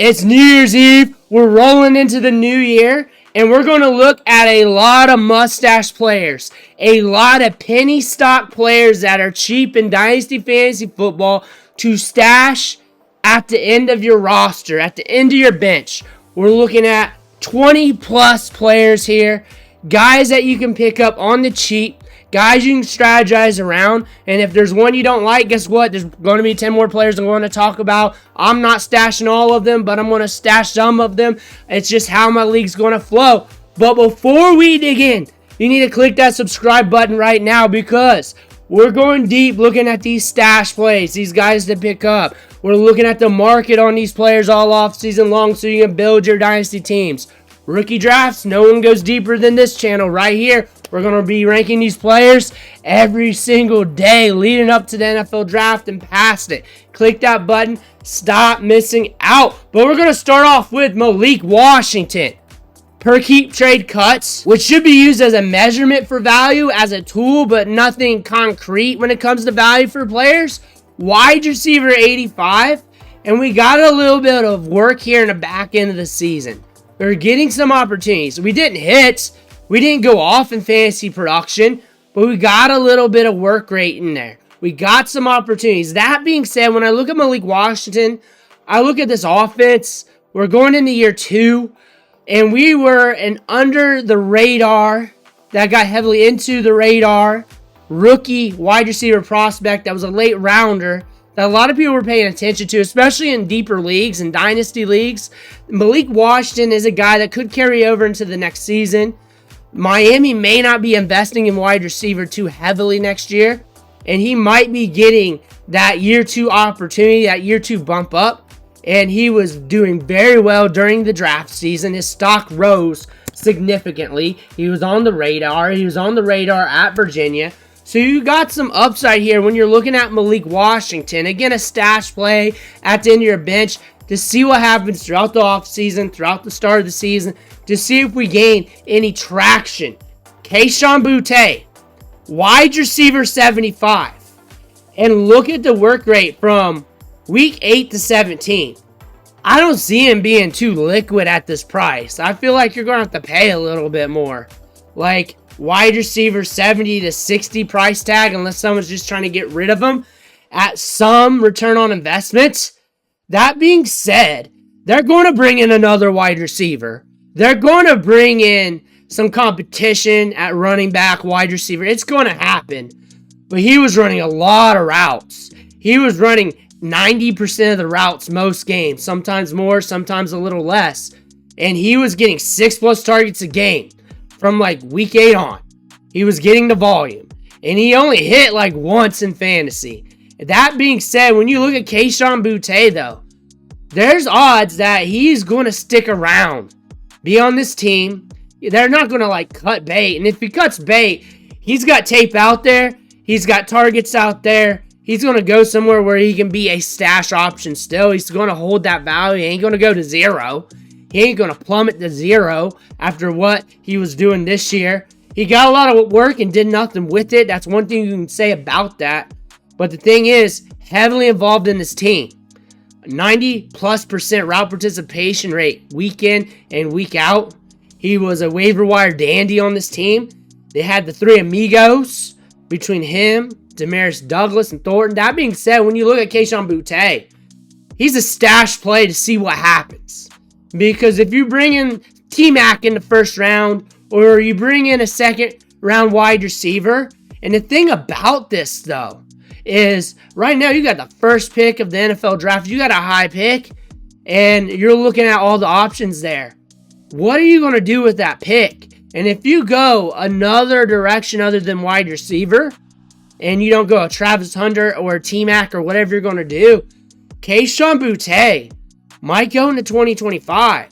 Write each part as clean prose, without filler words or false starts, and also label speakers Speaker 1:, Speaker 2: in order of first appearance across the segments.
Speaker 1: It's New Year's Eve. We're rolling into the new year, and we're going to look at a lot of mustache players, a lot of penny stock players that are cheap in Dynasty Fantasy Football to stash at the end of your roster, at the end of your bench. We're looking at 20 plus players here, guys that you can pick up on the cheap, guys you can strategize around, and if there's one you don't like, guess what? There's going to be 10 more players I'm going to talk about. I'm not stashing all of them, but I'm going to stash some of them. It's just how my league's going to flow. But before we dig in, you need to click that subscribe button right now because we're going deep looking at these stash plays, these guys to pick up. We're looking at the market on these players all off season long so you can build your dynasty teams. Rookie drafts, no one goes deeper than this channel right here. We're going to be ranking these players every single day leading up to the NFL draft and past it. Click that button. Stop missing out. But we're going to start off with Malik Washington. Per keep trade cuts, which should be used as a measurement for value, as a tool, but nothing concrete when it comes to value for players. Wide receiver 85. And we got a little bit of work here in the back end of the season. We're getting some opportunities. We didn't hit. We didn't go off in fantasy production, but we got a little bit of work rate in there. We got some opportunities. That being said, when I look at Malik Washington, I look at this offense. We're going into year 2, and we were an under the radar that got heavily into the radar rookie wide receiver prospect that was a late rounder that a lot of people were paying attention to, especially in deeper leagues and dynasty leagues. Malik Washington is a guy that could carry over into the next season. Miami may not be investing in wide receiver too heavily next year, and he might be getting that year 2 opportunity, that year 2 bump up, and he was doing very well during the draft season. His stock rose significantly. He was on the radar. He was on the radar at Virginia. So you got some upside here when you're looking at Malik Washington. Again, a stash play at the end of your bench to see what happens throughout the offseason, throughout the start of the season, to see if we gain any traction. Kayshon Boutte, wide receiver 75. And look at the work rate from week 8 to 17. I don't see him being too liquid at this price. I feel like you're going to have to pay a little bit more. Like wide receiver 70 to 60 price tag, unless someone's just trying to get rid of him at some return on investment. That being said, they're going to bring in another wide receiver. They're going to bring in some competition at running back, wide receiver. It's going to happen. But he was running a lot of routes. He was running 90% of the routes most games, sometimes more, sometimes a little less. And he was getting 6+ targets a game from like week 8 on. He was getting the volume. And he only hit like once in fantasy. That being said, when you look at Kayshon Boutte, though, there's odds that he's going to stick around, be on this team. They're not going to like cut bait. And if he cuts bait, he's got tape out there. He's got targets out there. He's going to go somewhere where he can be a stash option still. He's going to hold that value. He ain't going to go to 0. He ain't going to plummet to 0 after what he was doing this year. He got a lot of work and did nothing with it. That's one thing you can say about that. But the thing is, heavily involved in this team. 90+% route participation rate week in and week out. He was a waiver wire dandy on this team. They had the 3 amigos between him, Demaris Douglas, and Thornton. That being said, when you look at Kayshon Boutte, he's a stash play to see what happens. Because if you bring in T-Mac in the first round, or you bring in a second round wide receiver, and the thing about this, though, is right now you got the first pick of the NFL draft. You got a high pick, and you're looking at all the options there. What are you going to do with that pick? And if you go another direction other than wide receiver, and you don't go a Travis Hunter or a T-Mac or whatever you're going to do, Kayshon Boutte might go into 2025.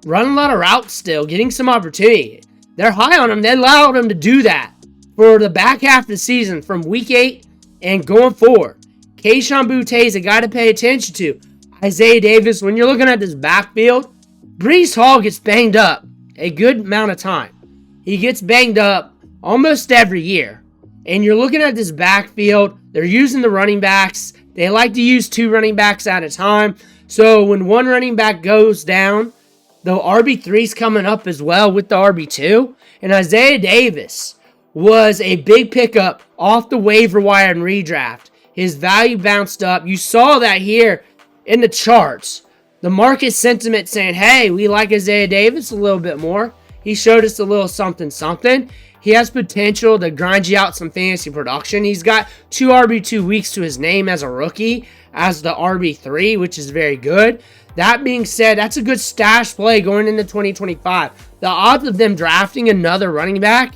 Speaker 1: Running a lot of routes still, getting some opportunity. They're high on him. They allowed him to do that for the back half of the season from week 8 and going forward. Kayshon Boutte is a guy to pay attention to. Isaiah Davis, when you're looking at this backfield, Breece Hall gets banged up a good amount of time. He gets banged up almost every year. And you're looking at this backfield. They're using the running backs. They like to use 2 running backs at a time. So when one running back goes down, the RB3 is coming up as well with the RB2. And Isaiah Davis was a big pickup off the waiver wire and redraft. His value bounced up. You saw that here in the charts. The market sentiment saying, hey, we like Isaiah Davis a little bit more. He showed us a little something. He has potential to grind you out some fantasy production. He's got 2 RB2 weeks to his name as a rookie, as the RB3, which is very good. That being said, that's a good stash play going into 2025. The odds of them drafting another running back,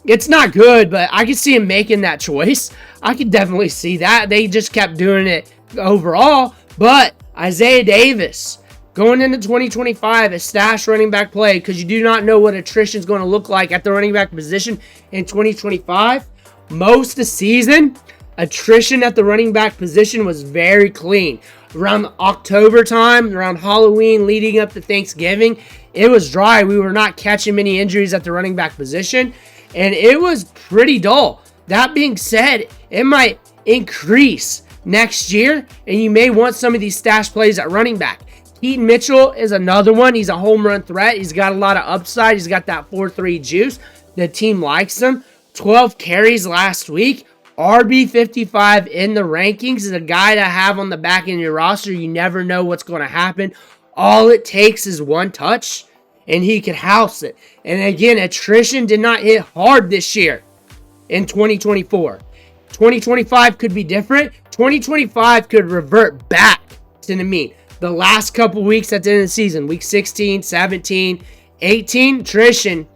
Speaker 1: it's not good, but I can see him making that choice. I could definitely see that. They just kept doing it overall. But Isaiah Davis, going into 2025, a stash running back play, because you do not know what attrition is going to look like at the running back position in 2025. Most of the season, attrition at the running back position was very clean. Around October time, around Halloween, leading up to Thanksgiving, it was dry. We were not catching many injuries at the running back position, and it was pretty dull. That being said, it might increase next year, and you may want some of these stash plays at running back. Keaton Mitchell is another one. He's a home run threat. He's got a lot of upside. He's got that 4-3 juice. The team likes him. 12 carries last week. RB55 in the rankings is a guy to have on the back end of your roster. You never know what's going to happen. All it takes is one touch, and he could house it. And again, attrition did not hit hard this year in 2024. 2025 could be different. 2025 could revert back to the mean. The last couple weeks at the end of the season, week 16, 17, 18, attrition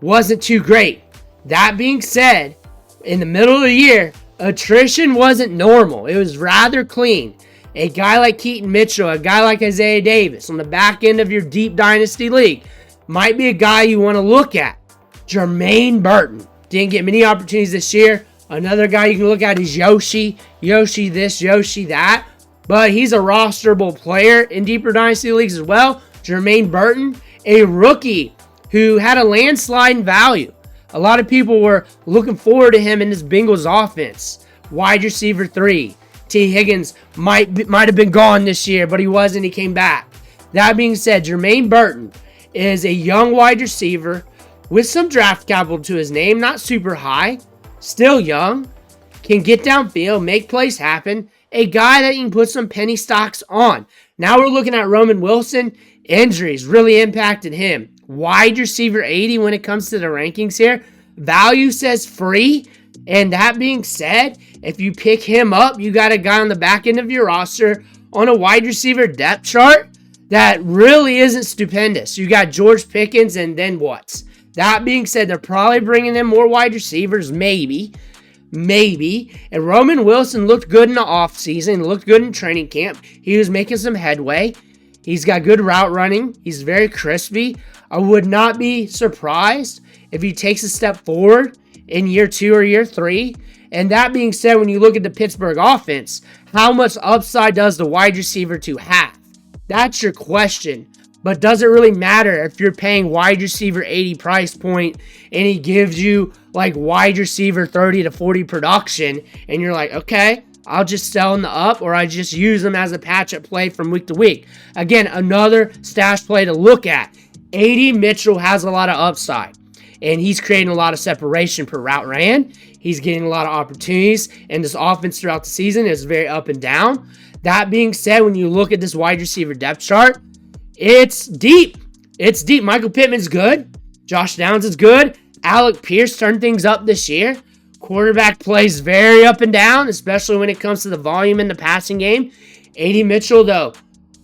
Speaker 1: wasn't too great. That being said, in the middle of the year, attrition wasn't normal. It was rather clean. A guy like Keaton Mitchell, a guy like Isaiah Davis on the back end of your deep dynasty league might be a guy you want to look at. Jermaine Burton didn't get many opportunities this year. Another guy you can look at is Yoshi. Yoshi this, Yoshi that. But he's a rosterable player in deeper dynasty leagues as well. Jermaine Burton, a rookie who had a landslide in value. A lot of people were looking forward to him in this Bengals offense. Wide receiver 3. T. Higgins might have been gone this year, but he wasn't. He came back. That being said, Jermaine Burton is a young wide receiver with some draft capital to his name. Not super high. Still young. Can get downfield, make plays happen. A guy that you can put some penny stocks on. Now we're looking at Roman Wilson. Injuries really impacted him. Wide receiver 80 when it comes to the rankings here. Value says free. And that being said, if you pick him up, you got a guy on the back end of your roster on a wide receiver depth chart that really isn't stupendous. You got George Pickens and then what? That being said, they're probably bringing in more wide receivers, maybe. And Roman Wilson looked good in the offseason, looked good in training camp. He was making some headway. He's got good route running. He's very crispy. I would not be surprised if he takes a step forward in year 2 or year 3. And that being said, when you look at the Pittsburgh offense, how much upside does the wide receiver 2 have? That's your question. But does it really matter if you're paying wide receiver 80 price point and he gives you like wide receiver 30 to 40 production and you're like, okay, I'll just sell in the up or I just use them as a patch-up play from week to week. Again, another stash play to look at. 80 Mitchell has a lot of upside and he's creating a lot of separation per route ran. He's getting a lot of opportunities and this offense throughout the season is very up and down. That being said, when you look at this wide receiver depth chart, it's deep. It's deep. Michael Pittman's good. Josh Downs is good. Alec Pierce turned things up this year. Quarterback plays very up and down, especially when it comes to the volume in the passing game. 80 Mitchell, though,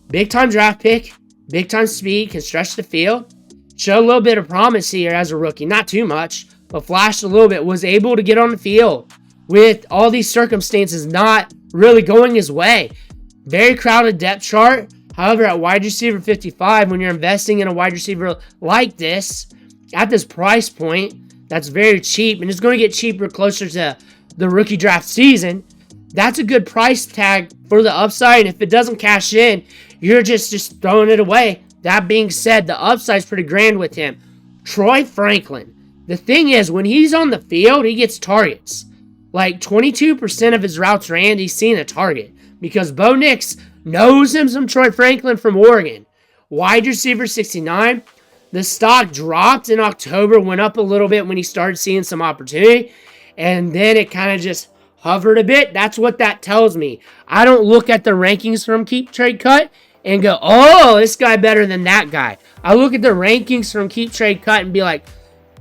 Speaker 1: big-time draft pick, big-time speed, can stretch the field. Showed a little bit of promise here as a rookie. Not too much, but flashed a little bit. Was able to get on the field with all these circumstances not really going his way. Very crowded depth chart. However, at wide receiver 55, when you're investing in a wide receiver like this, at this price point, that's very cheap, and it's going to get cheaper closer to the rookie draft season, that's a good price tag for the upside, and if it doesn't cash in, you're just throwing it away. That being said, the upside's pretty grand with him. Troy Franklin. The thing is, when he's on the field, he gets targets. Like 22% of his routes ran, he's seen a target. Because Bo Nix Knows him some Troy Franklin from Oregon. Wide receiver 69. The stock dropped in October, went up a little bit when he started seeing some opportunity, and then it kind of just hovered a bit. That's what that tells me. I don't look at the rankings from Keep Trade Cut and go, oh, this guy better than that guy. I look at the rankings from Keep Trade Cut and be like,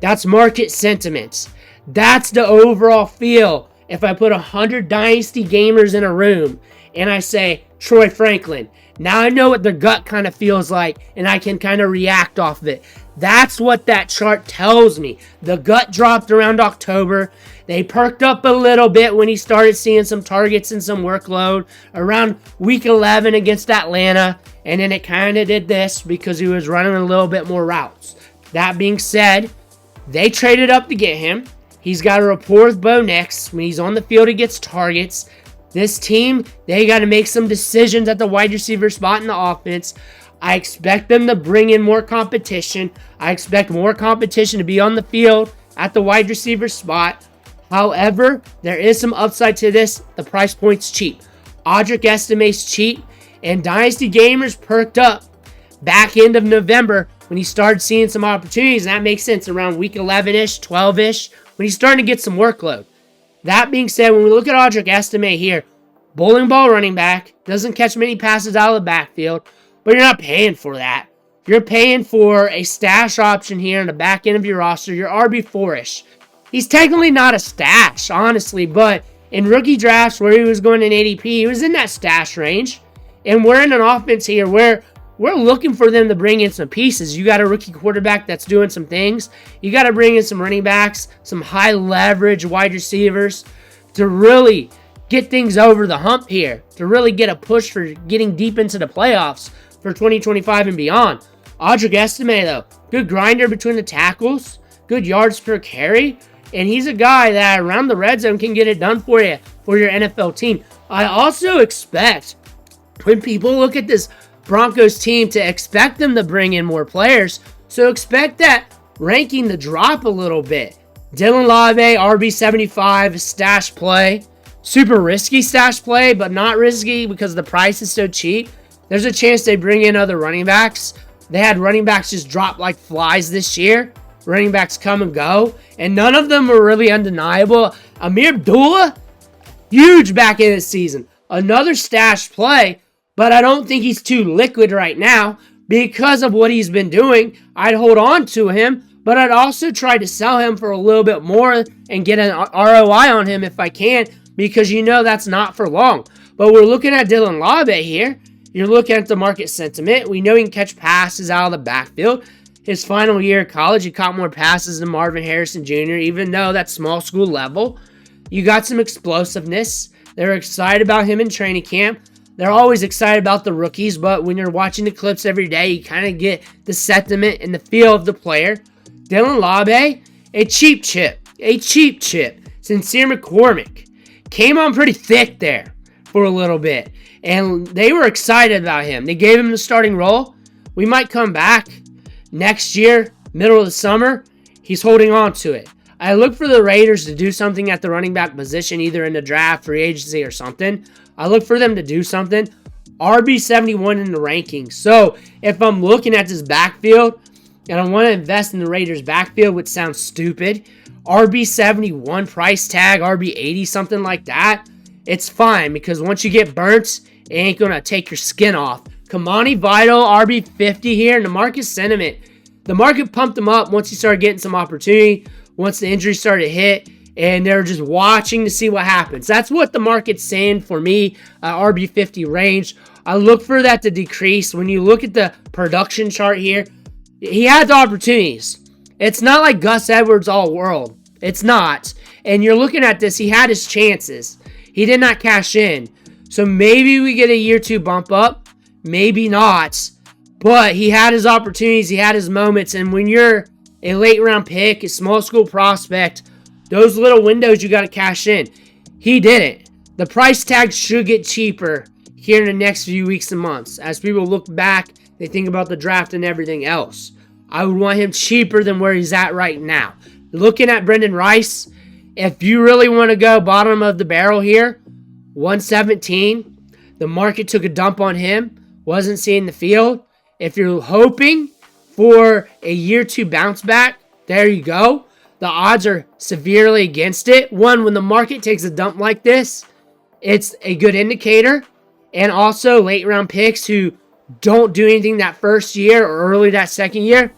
Speaker 1: that's market sentiments. That's the overall feel. If I put 100 Dynasty gamers in a room and I say, Troy Franklin, now I know what their gut kind of feels like and I can kind of react off of it. That's what that chart tells me. The gut dropped around October. They perked up a little bit when he started seeing some targets and some workload around week 11 against Atlanta. And then it kind of did this because he was running a little bit more routes. That being said, they traded up to get him. He's got a rapport with Bo Nix. When he's on the field, he gets targets. This team, they got to make some decisions at the wide receiver spot in the offense. I expect them to bring in more competition. I expect more competition to be on the field at the wide receiver spot. However, there is some upside to this. The price point's cheap. Audric estimates cheap, and Dynasty Gamers perked up back end of November when he started seeing some opportunities. And that makes sense around week 11-ish, 12-ish, when he's starting to get some workload. That being said, when we look at Audric estimate here, bowling ball running back, doesn't catch many passes out of the backfield, but you're not paying for that. You're paying for a stash option here in the back end of your roster. You're RB4-ish. He's technically not a stash, honestly, but in rookie drafts where he was going in ADP, he was in that stash range. And we're in an offense here where we're looking for them to bring in some pieces. You got a rookie quarterback that's doing some things. You got to bring in some running backs, some high leverage wide receivers to really get things over the hump here, to really get a push for getting deep into the playoffs for 2025 and beyond. Audric estimate, though, good grinder between the tackles, good yards per carry, and he's a guy that around the red zone can get it done for you, for your NFL team. I also expect when people look at this Broncos team to expect them to bring in more players, so expect that ranking to drop a little bit. Dylan Lave, RB75, stash play. Super risky stash play, but not risky because the price is so cheap. There's a chance they bring in other running backs. They had running backs just drop like flies this year. Running backs come and go, and none of them were really undeniable. Amir Abdullah, huge back end of the season. Another stash play, but I don't think he's too liquid right now because of what he's been doing. I'd hold on to him, but I'd also try to sell him for a little bit more and get an ROI on him if I can, because you know that's not for long. But we're looking at Dylan Lave here. You're looking at the market sentiment. We know he can catch passes out of the backfield. His final year of college, he caught more passes than Marvin Harrison Jr., even though that's small school level. You got some explosiveness. They're excited about him in training camp. They're always excited about the rookies, but when you're watching the clips every day, you kind of get the sentiment and the feel of the player. Dylan Lave, a cheap chip. Sincere McCormick came on pretty thick there for a little bit, and they were excited about him. They gave him the starting role. We might come back next year, middle of the summer. He's holding on to it. I look for the Raiders to do something at the running back position, either in the draft, free agency, or something. I look for them to do something. RB71 in the rankings. So if I'm looking at this backfield and I want to invest in the Raiders backfield, which sounds stupid, RB71 price tag, RB80, something like that, it's fine, because once you get burnt, it ain't going to take your skin off. Kamani Vital, RB50 here, and the market sentiment. The market pumped him up once he started getting some opportunity, once the injury started to hit, and they're just watching to see what happens. That's what the market's saying for me, RB50 range. I look for that to decrease. When you look at the production chart here, he had the opportunities. It's not like Gus Edwards all world. It's not. And you're looking at this, he had his chances. He did not cash in. So maybe we get a year two bump up. Maybe not. But he had his opportunities. He had his moments. And when you're a late round pick, a small school prospect, those little windows you got to cash in. He didn't. The price tag should get cheaper here in the next few weeks and months. As people look back, they think about the draft and everything else. I would want him cheaper than where he's at right now. Looking at Brendan Rice, if you really want to go bottom of the barrel here, 117. The market took a dump on him, wasn't seeing the field. If you're hoping for a year 2 bounce back, there you go. The odds are severely against it. One, when the market takes a dump like this, it's a good indicator. And also late round picks who don't do anything that first year or early that second year,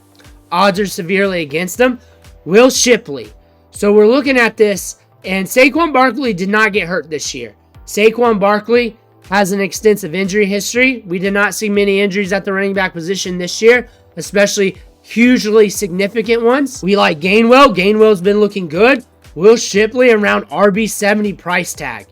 Speaker 1: odds are severely against them. Will Shipley. So we're looking at this, and Saquon Barkley did not get hurt this year. Saquon Barkley has an extensive injury history. We did not see many injuries at the running back position this year, especially hugely significant ones. We like Gainwell. Gainwell's been looking good. Will Shipley, around RB70 price tag,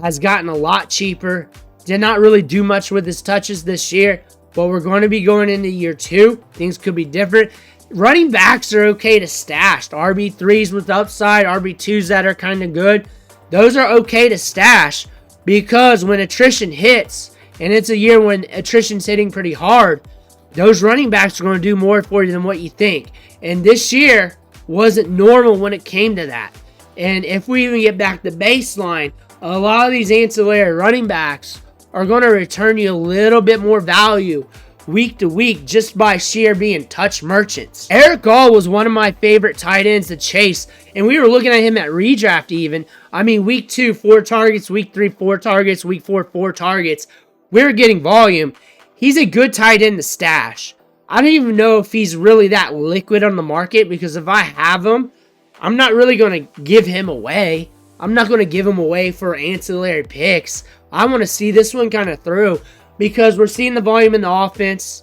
Speaker 1: has gotten a lot cheaper. Did not really do much with his touches this year, but we're going to be going into year 2. Things could be different. Running backs are okay to stash. RB3s with upside, RB2s that are kind of good. Those are okay to stash because when attrition hits, and it's a year when attrition's hitting pretty hard, those running backs are going to do more for you than what you think. And this year wasn't normal when it came to that. And if we even get back to baseline, a lot of these ancillary running backs are going to return you a little bit more value week to week just by sheer being touch merchants. Eric Gall was one of my favorite tight ends to chase, and we were looking at him at redraft even. I mean, week 2, 4 targets, week 3, 4 targets, week 4, 4 targets. We're getting volume. He's a good tight end to stash. I don't even know if he's really that liquid on the market, because if I have him, I'm not really going to give him away. I'm not going to give him away for ancillary picks. I want to see this one kind of through, because we're seeing the volume in the offense.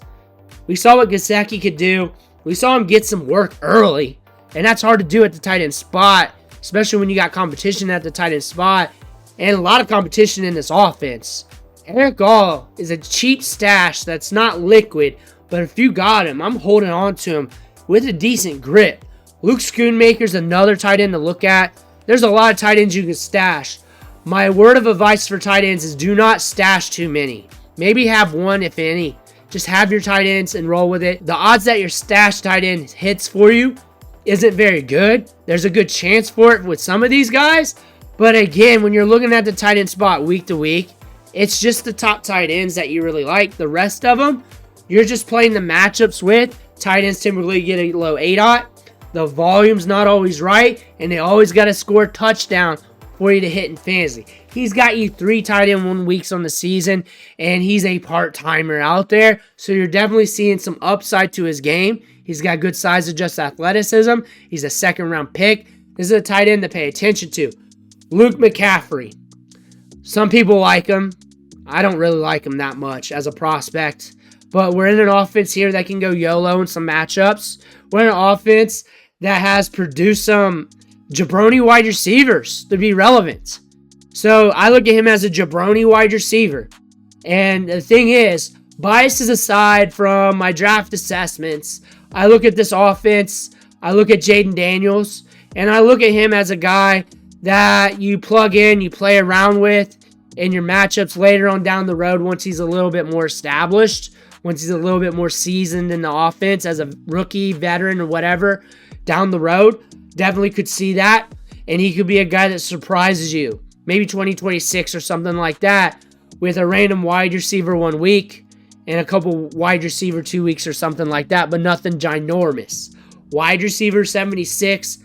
Speaker 1: We saw what Gesicki could do. We saw him get some work early, and that's hard to do at the tight end spot, especially when you got competition at the tight end spot and a lot of competition in this offense. Eric Gall is a cheap stash that's not liquid, but if you got him, I'm holding on to him with a decent grip. Luke Schoonmaker's another tight end to look at. There's a lot of tight ends you can stash. My word of advice for tight ends is do not stash too many. Maybe have one, if any. Just have your tight ends and roll with it. The odds that your stash tight end hits for you isn't very good. There's a good chance for it with some of these guys. But again, when you're looking at the tight end spot week to week, it's just the top tight ends that you really like. The rest of them, you're just playing the matchups with. Tight ends typically get a low ADOT. The volume's not always right, and they always got to score a touchdown for you to hit in fantasy. He's got you 3 tight end 1 weeks on the season, and he's a part-timer out there, so you're definitely seeing some upside to his game. He's got good size adjusted athleticism. He's a second-round pick. This is a tight end to pay attention to. Luke McCaffrey. Some people like him. I don't really like him that much as a prospect, but we're in an offense here that can go YOLO in some matchups. We're in an offense that has produced some jabroni wide receivers to be relevant. So I look at him as a jabroni wide receiver. And the thing is, biases aside from my draft assessments, I look at this offense, I look at Jaden Daniels, and I look at him as a guy that you plug in, you play around with in your matchups later on down the road once he's a little bit more established, once he's a little bit more seasoned in the offense as a rookie, veteran, or whatever down the road. Definitely could see that, and he could be a guy that surprises you. Maybe 2026 or something like that with a random wide receiver 1 week and a couple wide receiver 2 weeks or something like that, but nothing ginormous. Wide receiver 76,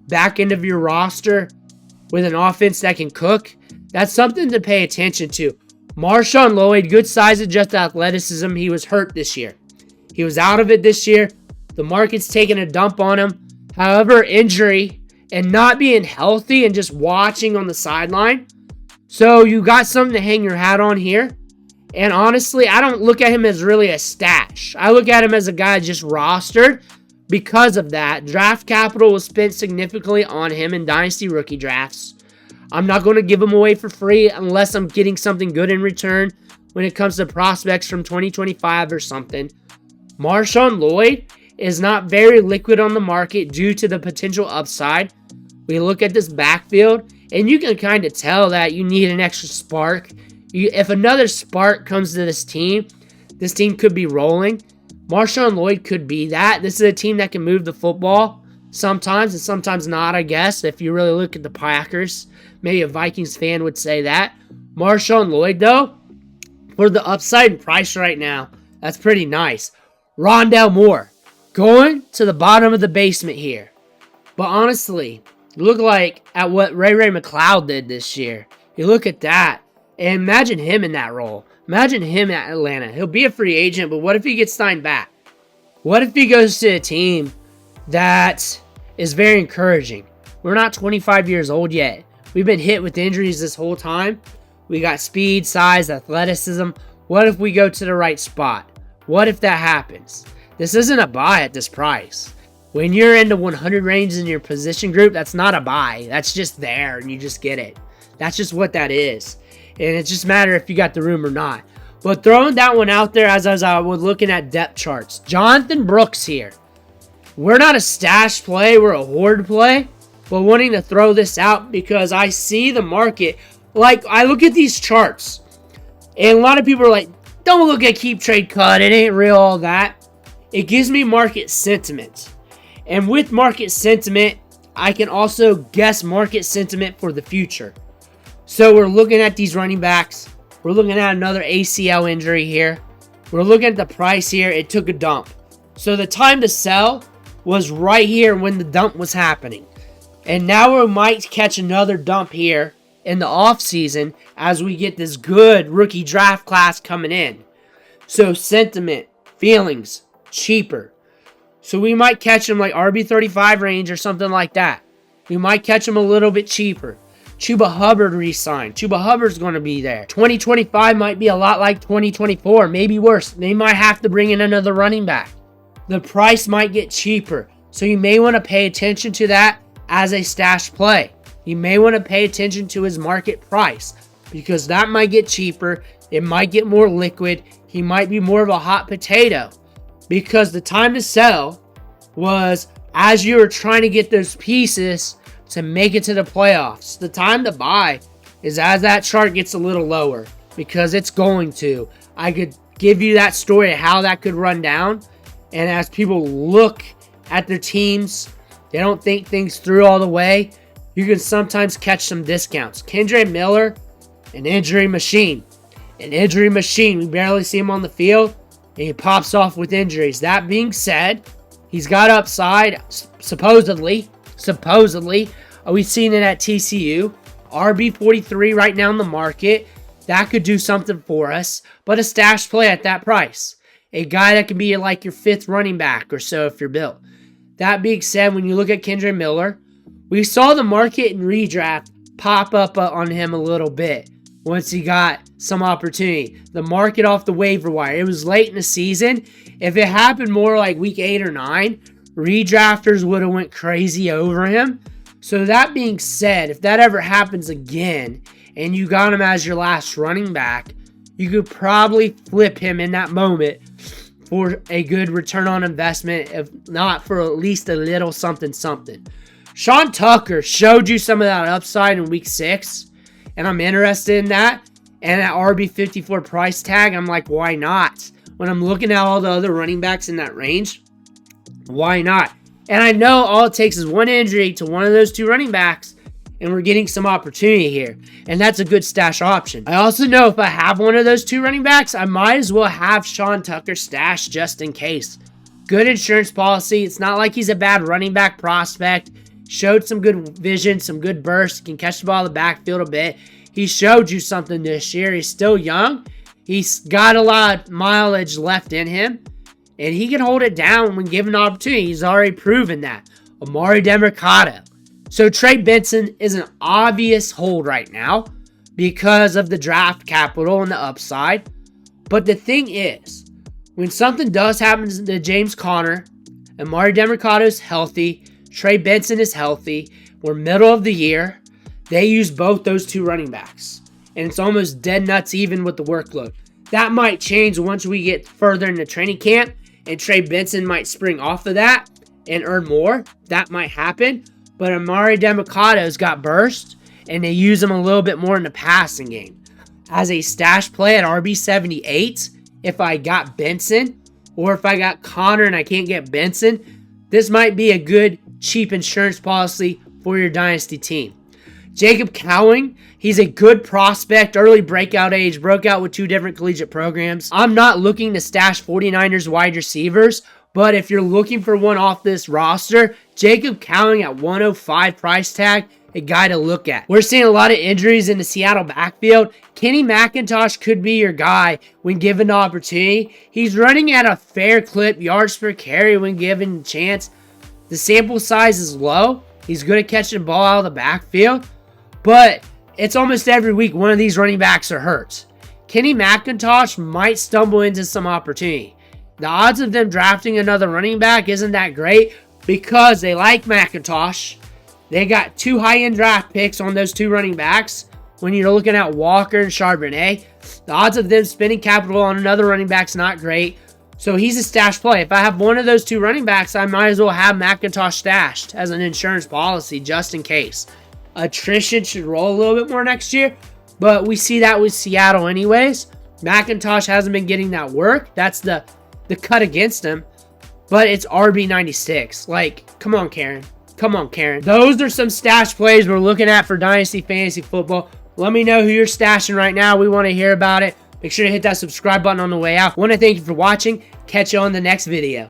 Speaker 1: back end of your roster with an offense that can cook, that's something to pay attention to. Marshawn Lloyd, good size adjusted athleticism. He was hurt this year. He was out of it this year. The market's taking a dump on him. However, injury and not being healthy and just watching on the sideline. So you got something to hang your hat on here. And honestly, I don't look at him as really a stash. I look at him as a guy just rostered. Because of that, draft capital was spent significantly on him in Dynasty rookie drafts. I'm not going to give him away for free unless I'm getting something good in return when it comes to prospects from 2025 or something. Marshawn Lloyd is not very liquid on the market due to the potential upside. We look at this backfield, and you can kind of tell that you need an extra spark. If another spark comes to this team could be rolling. Marshawn Lloyd could be that. This is a team that can move the football sometimes and sometimes not, I guess, if you really look at the Packers. Maybe a Vikings fan would say that. Marshawn Lloyd, though, For the upside price right now, that's pretty nice. Rondell Moore, going to the bottom of the basement here. But honestly, look like at what Ray McCloud did this year. You look at that, and imagine him in that role. Imagine him at Atlanta. He'll be a free agent, but what if he gets signed back? What if he goes to a team that is very encouraging? We're not 25 years old yet. We've been hit with injuries this whole time. We got speed, size, athleticism. What if we go to the right spot? What if that happens? This isn't a buy at this price. When you're in the 100 range in your position group, that's not a buy. That's just there, and you just get it. That's just what that is. And it just matters if you got the room or not. But throwing that one out there as I was looking at depth charts. Jonathan Brooks here. We're not a stash play. We're a horde play. But wanting to throw this out because I see the market. Like, I look at these charts. And a lot of people are like, don't look at keep, trade, cut. It ain't real, all that. It gives me market sentiment. And with market sentiment, I can also guess market sentiment for the future. So we're looking at these running backs. We're looking at another ACL injury here. We're looking at the price here. It took a dump. So the time to sell was right here when the dump was happening. And now we might catch another dump here in the offseason as we get this good rookie draft class coming in. So sentiment, feelings, cheaper. So we might catch them like RB35 range or something like that. We might catch them a little bit cheaper. Chuba Hubbard re-signed. Chuba Hubbard's going to be there. 2025 might be a lot like 2024, maybe worse. They might have to bring in another running back. The price might get cheaper. So you may want to pay attention to that as a stash play. You may want to pay attention to his market price because that might get cheaper. It might get more liquid. He might be more of a hot potato because the time to sell was as you were trying to get those pieces to make it to the playoffs. The time to buy is as that chart gets a little lower because it's going to. I could give you that story of how that could run down. And as people look at their teams, they don't think things through all the way. You can sometimes catch some discounts. Kendre Miller, an injury machine. An injury machine. We barely see him on the field, and he pops off with injuries. That being said, he's got upside, supposedly. We've seen it at TCU. RB43 right now in the market. That could do something for us, but a stash play at that price. A guy that can be like your fifth running back or so if you're built. That being said, when you look at Kendre Miller, we saw the market in redraft pop up on him a little bit once he got some opportunity. The market off the waiver wire. It was late in the season. If it happened more like week 8 or 9, redrafters would have went crazy over him. So that being said, if that ever happens again and you got him as your last running back, you could probably flip him in that moment for a good return on investment, if not for at least a little something. Sean Tucker showed you some of that upside in week 6, and I'm interested in that. And at RB54 price tag, I'm like, why not? When I'm looking at all the other running backs in that range, why not? And I know all it takes is one injury to one of those two running backs, and we're getting some opportunity here. And that's a good stash option. I also know if I have one of those two running backs, I might as well have Sean Tucker stashed just in case. Good insurance policy. It's not like he's a bad running back prospect. Showed some good vision, some good burst. Can catch the ball in the backfield a bit. He showed you something this year. He's still young. He's got a lot of mileage left in him. And he can hold it down when given an opportunity. He's already proven that. Amari Demercado. So Trey Benson is an obvious hold right now because of the draft capital and the upside. But the thing is, when something does happen to James Conner, Amari Demercado is healthy, Trey Benson is healthy, we're middle of the year, they use both those two running backs. And it's almost dead nuts even with the workload. That might change once we get further into training camp and Trey Benson might spring off of that and earn more. That might happen. But Amari Demercado's got burst, and they use him a little bit more in the passing game. As a stash play at RB78, if I got Benson, or if I got Connor and I can't get Benson, this might be a good, cheap insurance policy for your dynasty team. Jacob Cowing, he's a good prospect, early breakout age, broke out with 2 different collegiate programs. I'm not looking to stash 49ers wide receivers, but if you're looking for one off this roster, Jacob Cowing at 105 price tag, a guy to look at. We're seeing a lot of injuries in the Seattle backfield. Kenny McIntosh could be your guy when given the opportunity. He's running at a fair clip, yards per carry when given the chance. The sample size is low. He's good at catching the ball out of the backfield. But it's almost every week one of these running backs are hurt. Kenny McIntosh might stumble into some opportunity. The odds of them drafting another running back isn't that great because they like McIntosh. They got 2 high-end draft picks on those 2 running backs. When you're looking at Walker and Charbonnet, the odds of them spending capital on another running back's not great. So he's a stash play. If I have one of those 2 running backs, I might as well have McIntosh stashed as an insurance policy just in case. Attrition should roll a little bit more next year, but we see that with Seattle anyways. McIntosh hasn't been getting that work. That's the cut against him, but it's RB96. Like, come on, Karen. Come on, Karen. Those are some stash plays we're looking at for Dynasty Fantasy Football. Let me know who you're stashing right now. We want to hear about it. Make sure to hit that subscribe button on the way out. I want to thank you for watching. Catch you on the next video.